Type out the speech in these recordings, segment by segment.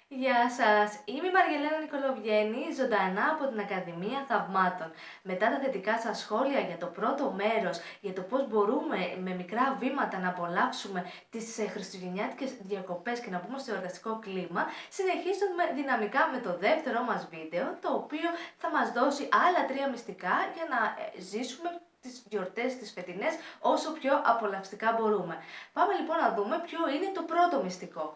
Γεια σας, είμαι η Μαργελένα Νικολοβγέννη, ζωντανά από την Ακαδημία Θαυμάτων. Μετά τα θετικά σας σχόλια για το πρώτο μέρος, για το πώς μπορούμε με μικρά βήματα να απολαύσουμε τις χριστουγεννιάτικες διακοπές και να μπούμε στο εορταστικό κλίμα, συνεχίζουμε δυναμικά με το δεύτερο μας βίντεο, το οποίο θα μας δώσει άλλα 3 μυστικά για να ζήσουμε τις γιορτές τις φετινές όσο πιο απολαυστικά μπορούμε. Πάμε λοιπόν να δούμε ποιο είναι το πρώτο μυστικό.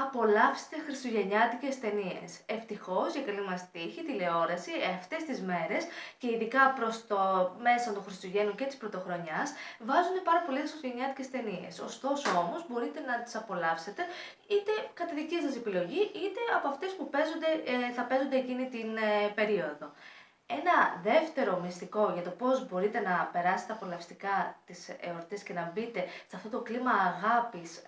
Απολαύστε χριστουγεννιάτικες ταινίες. Ευτυχώς, για καλή μας τύχη, τηλεόραση αυτές τις μέρες και ειδικά προς το μέσα των Χριστουγέννων και της Πρωτοχρονιάς βάζουν πάρα πολλές χριστουγεννιάτικες ταινίες. Ωστόσο όμως μπορείτε να τις απολαύσετε είτε κατά δική σας επιλογή είτε από αυτές που θα παίζονται εκείνη την περίοδο. Ένα δεύτερο μυστικό για το πώς μπορείτε να περάσετε απολαυστικά τις εορτές και να μπείτε σε αυτό το κλίμα αγάπης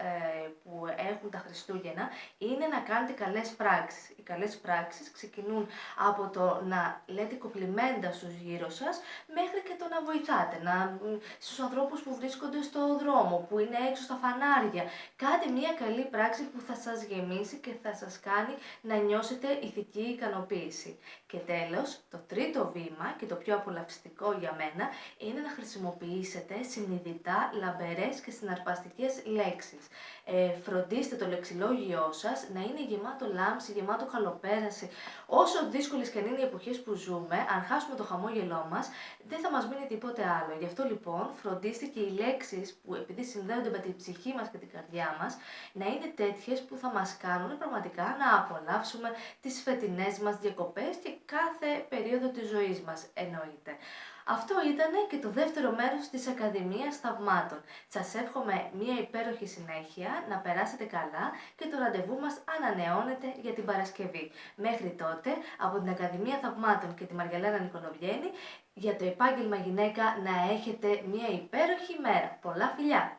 που έχουν τα Χριστούγεννα είναι να κάνετε καλές πράξεις. Οι καλές πράξεις ξεκινούν από το να λέτε κοπλιμέντα στους γύρω σας μέχρι και το να βοηθάτε στους ανθρώπους που βρίσκονται στο δρόμο, που είναι έξω στα φανάρια. Κάντε μια καλή πράξη που θα σας γεμίσει και θα σας κάνει να νιώσετε ηθική ικανοποίηση. Και τέλος, το τρίτο βήμα και το πιο απολαυστικό για μένα είναι να χρησιμοποιήσετε συνειδητά λαμπερές και συναρπαστικές λέξεις. Φροντίστε το λεξιλόγιό σας να είναι γεμάτο λάμψη, γεμάτο καλοπέραση. Όσο δύσκολες και αν είναι οι εποχές που ζούμε, αν χάσουμε το χαμόγελό μας, δεν θα μας μείνει τίποτε άλλο. Γι' αυτό λοιπόν φροντίστε και οι λέξεις που επειδή συνδέονται με την ψυχή μας και την καρδιά μας, να είναι τέτοιες που θα μας κάνουν πραγματικά να απολαύσουμε τις φετινές μας διακοπές και κάθε περίοδο της ζωής μας εννοείται. Αυτό ήταν και το δεύτερο μέρος της Ακαδημίας Θαυμάτων. Σας εύχομαι μια υπέροχη συνέχεια, να περάσετε καλά και το ραντεβού μας ανανεώνεται για την Παρασκευή. Μέχρι τότε, από την Ακαδημία Θαυμάτων και τη Μαργελένα Νικολοβγέννη, για το επάγγελμα γυναίκα να έχετε μια υπέροχη μέρα. Πολλά φιλιά!